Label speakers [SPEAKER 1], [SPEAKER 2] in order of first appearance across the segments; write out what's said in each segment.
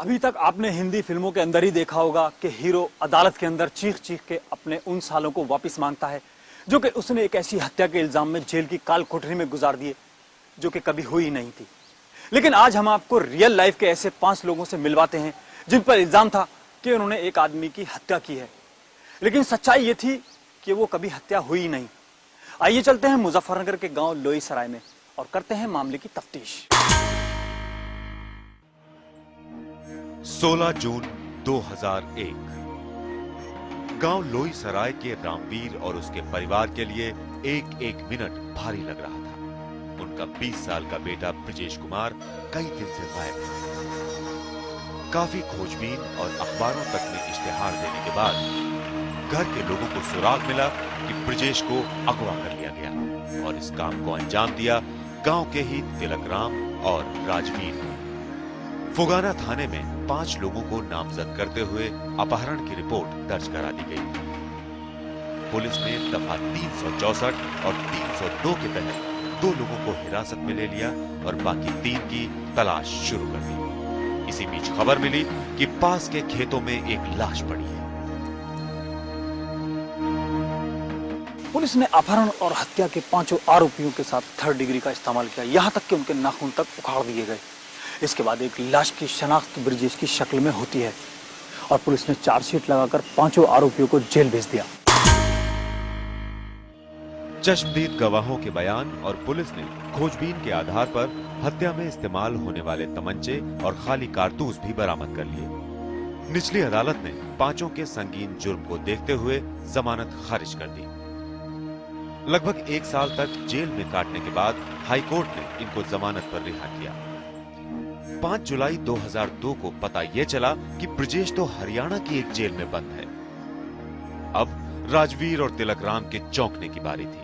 [SPEAKER 1] अभी तक आपने हिंदी फिल्मों के अंदर ही देखा होगा कि हीरो अदालत के अंदर चीख चीख के अपने उन सालों को वापस मांगता है जो कि उसने एक ऐसी हत्या के इल्जाम में जेल की काल कोठरी में गुजार दिए जो कि कभी हुई नहीं थी। लेकिन आज हम आपको रियल लाइफ के ऐसे 5 लोगों से मिलवाते हैं जिन पर इल्जाम था कि उन्होंने एक आदमी की हत्या की है, लेकिन सच्चाई ये थी कि वो कभी हत्या हुई नहीं। आइए चलते हैं मुजफ्फरनगर के गांव लोई सराय में और करते हैं मामले की तफ्तीश।
[SPEAKER 2] 16 जून 2001 गांव लोई सराय के रामवीर और उसके परिवार के लिए एक एक मिनट भारी लग रहा था। उनका 20 साल का बेटा ब्रजेश कुमार कई दिन से गायब था। काफी खोजबीन और अखबारों तक में इश्तिहार देने के बाद घर के लोगों को सुराग मिला कि ब्रजेश को अगवा कर लिया गया और इस काम को अंजाम दिया गांव के ही तिलकराम और राजवीर ने। फुगाना थाने में 5 लोगों को नामजद करते हुए अपहरण की रिपोर्ट दर्ज करा दी गई। पुलिस ने दफा 364 और 302 के तहत 2 लोगों को हिरासत में ले लिया और बाकी 3 की तलाश शुरू कर दी। इसी बीच खबर मिली कि पास के खेतों में एक लाश पड़ी है।
[SPEAKER 1] पुलिस ने अपहरण और हत्या के 5 आरोपियों के साथ 3rd डिग्री का इस्तेमाल किया, यहां तक कि उनके नाखून तक उखाड़ दिए गए। इसके बाद एक लाश की शनाख्त ब्रजेश की शक्ल में होती है और पुलिस ने चार्जशीट लगाकर 5 आरोपियों को जेल भेज दिया।
[SPEAKER 2] चश्मदीद गवाहों के बयान और पुलिस ने खोजबीन के आधार पर हत्या में इस्तेमाल होने वाले तमंचे और खाली कारतूस भी बरामद कर लिए। निचली अदालत ने 5 के संगीन जुर्म को देखते हुए जमानत खारिज कर दी। लगभग 1 साल तक जेल में काटने के बाद हाईकोर्ट ने इनको जमानत पर रिहा किया। 5 जुलाई 2002 को पता यह चला कि ब्रजेश तो हरियाणा की एक जेल में बंद है। अब राजवीर और तिलकराम के चौंकने की बारी थी।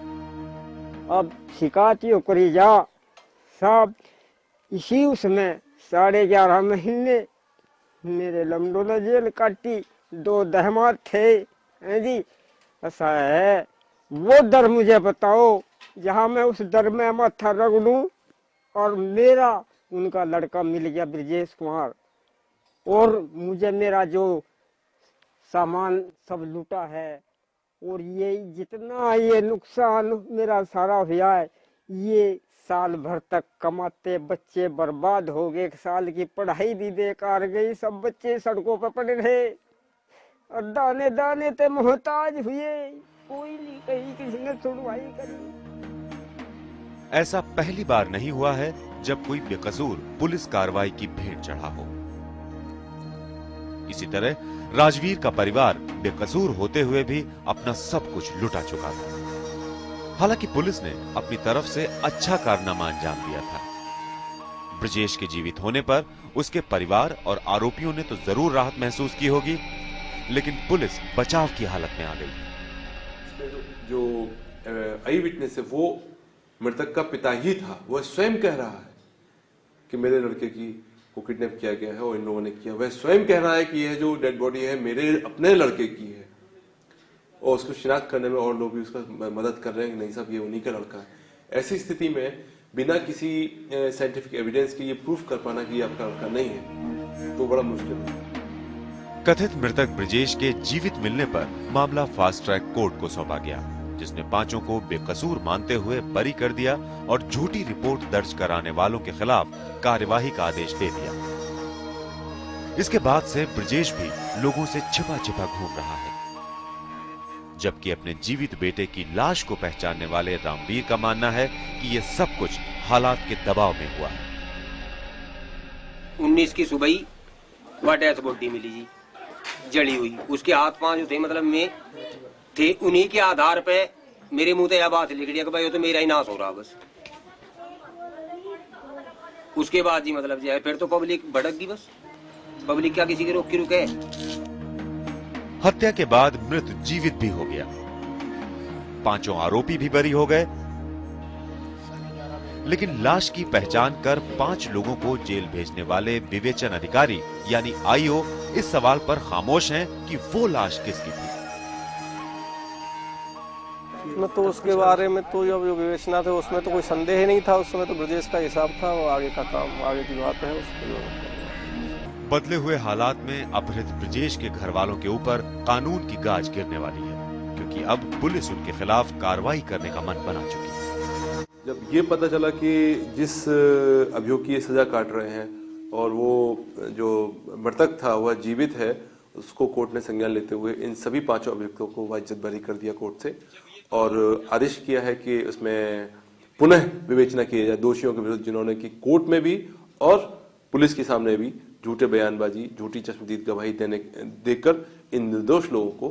[SPEAKER 3] अब शिकायतियों करी जा सब इसी उसमें 11.5 महीने मेरे लमडोला जेल काटी। 2 दहमार थे जी। ऐसा है वो दर मुझे बताओ जहां मैं उस दर में माथा रगड़ूं और मेरा उनका लड़का मिल गया ब्रजेश कुमार और मुझे मेरा जो सामान सब लूटा है और ये जितना ये नुकसान मेरा सारा हुआ है, ये साल भर तक कमाते बच्चे बर्बाद हो गए। 1 साल की पढ़ाई भी बेकार गई। सब बच्चे सड़कों पर पड़े रहे और दाने दाने ते मोहताज हुए। कोई नहीं कहीं किसी ने सुनवाई करी।
[SPEAKER 2] ऐसा पहली बार नहीं हुआ है जब कोई बेकसूर पुलिस कार्रवाई की भेंट चढ़ा हो। इसी तरह राजवीर का परिवार बेकसूर होते हुए भी अपना सब कुछ लुटा चुका था। हालांकि पुलिस ने अपनी तरफ से अच्छा कारनामा अंजाम दिया था। ब्रजेश के जीवित होने पर उसके परिवार और आरोपियों ने तो जरूर राहत महसूस की होगी, लेकिन पुलिस बचाव की हालत में आ गई।
[SPEAKER 4] जो आई विटनेस है वो मृतक का पिता ही था। वह स्वयं कह रहा है कि मेरे लड़के को किडनैप किया गया है और इन लोगों ने किया। वह स्वयं कह रहा है कि यह जो डेड बॉडी है मेरे अपने लड़के की है और उसको शिनाख्त करने में और लोग भी उसका मदद कर रहे हैं कि नहीं साहब ये उन्हीं का लड़का है। ऐसी स्थिति में बिना किसी साइंटिफिक एविडेंस के ये प्रूफ कर पाना कि ये आपका लड़का नहीं है तो बड़ा मुश्किल है।
[SPEAKER 2] कथित मृतक ब्रजेश के जीवित मिलने पर मामला फास्ट ट्रैक कोर्ट को सौंपा गया, जिसने 5 को बेकसूर मानते हुए बरी कर दिया और झूठी रिपोर्ट दर्ज कराने वालों के खिलाफ कार्यवाही का आदेश दे दिया। इसके बाद से ब्रजेश भी लोगों से छिपा छिपा घूम रहा है, जबकि अपने जीवित बेटे की लाश को पहचानने वाले रामवीर का मानना है कि यह सब कुछ हालात के दबाव में हुआ है।
[SPEAKER 5] 19 की सुबह ही वह डेथ बॉडी मिली जी, जली हुई। उसके हाथ पांव जो थे मतलब में थे, उन्हीं के आधार पे मेरे मुंह पे यह बात लिख दिया कि भाई वो तो मेरा ही नाश हो रहा बस। उसके बाद जी मतलब जो है फिर तो पब्लिक भड़क गई। बस पब्लिक क्या किसी के रोक की रुके।
[SPEAKER 2] हत्या के बाद मृत जीवित भी हो गया। 5 आरोपी भी बरी हो गए, लेकिन लाश की पहचान कर 5 लोगों को जेल भेजने वाले विवेचन अधिकारी यानी आईओ इस सवाल पर खामोश हैं कि वो लाश किसकी थी।
[SPEAKER 6] उसमें तो उसके बारे में तो जो विवेचना थे उसमें तो कोई संदेह ही नहीं था। उस समय तो ब्रजेश का हिसाब था, वो आगे का काम आगे की बात है उसके।
[SPEAKER 2] बदले हुए हालात में अपहृत ब्रजेश के घर वालों के ऊपर कानून की गाज गिरने वाली है, क्योंकि अब पुलिस उनके खिलाफ कार्रवाई करने का मन बना चुकी है।
[SPEAKER 4] जब ये पता चला कि जिस अभियोग की ये सजा काट रहे हैं और वो जो मृतक था वह जीवित है, उसको कोर्ट ने संज्ञान लेते हुए इन सभी 5 अभियुक्तों को वाइज्जत बरी कर दिया कोर्ट से और आदेश किया है कि उसमें पुनः विवेचना की जाए दोषियों के विरुद्ध जिन्होंने कि कोर्ट में भी और पुलिस के सामने भी झूठे बयानबाजी, झूठी चश्मदीद गवाही देकर इन निर्दोष लोगों को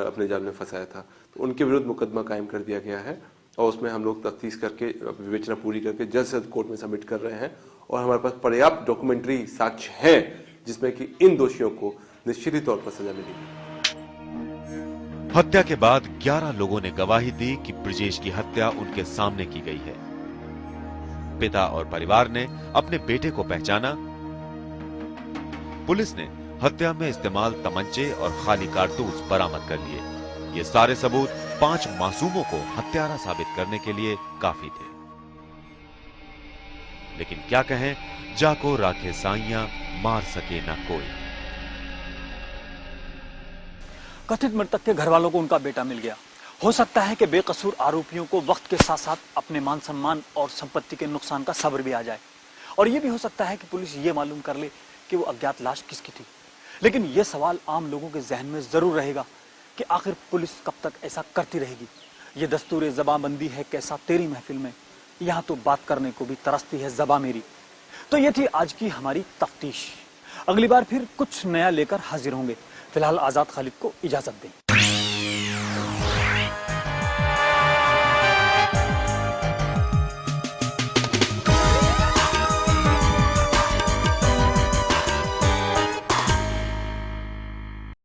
[SPEAKER 4] अपने जाल में फंसाया था। तो उनके विरुद्ध मुकदमा कायम कर दिया गया है और उसमें हम लोग तफ्तीश करके विवेचना पूरी करके जल्द से जल्द कोर्ट में सबमिट कर रहे हैं और हमारे पास पर्याप्त डॉक्यूमेंट्री साक्ष्य हैं जिसमें कि इन दोषियों को निश्चित तौर पर सजा मिलेगी।
[SPEAKER 2] हत्या के बाद 11 लोगों ने गवाही दी कि ब्रजेश की हत्या उनके सामने की गई है। पिता और परिवार ने अपने बेटे को पहचाना। पुलिस ने हत्या में इस्तेमाल तमंचे और खाली कारतूस बरामद कर लिए। ये सारे सबूत 5 मासूमों को हत्यारा साबित करने के लिए काफी थे। लेकिन क्या कहें, जाको राखे साइयां, मार सके ना कोई।
[SPEAKER 1] कथित मृतक के घर वालों को उनका बेटा मिल गया। हो सकता है कि बेकसूर आरोपियों को वक्त के साथ साथ अपने मान सम्मान और संपत्ति के नुकसान का सब्र भी आ जाए और यह भी हो सकता है कि पुलिस ये मालूम कर ले कि वो अज्ञात लाश किसकी थी। लेकिन यह सवाल आम लोगों के जहन में जरूर रहेगा कि आखिर पुलिस कब तक ऐसा करती रहेगी। ये दस्तूर ज़बाबंदी है कैसा तेरी महफिल में, यहाँ तो बात करने को भी तरसती है ज़बा मेरी। तो ये थी आज की हमारी तफ्तीश। अगली बार फिर कुछ नया लेकर हाजिर होंगे। फिलहाल आजाद खालिद को इजाजत दें।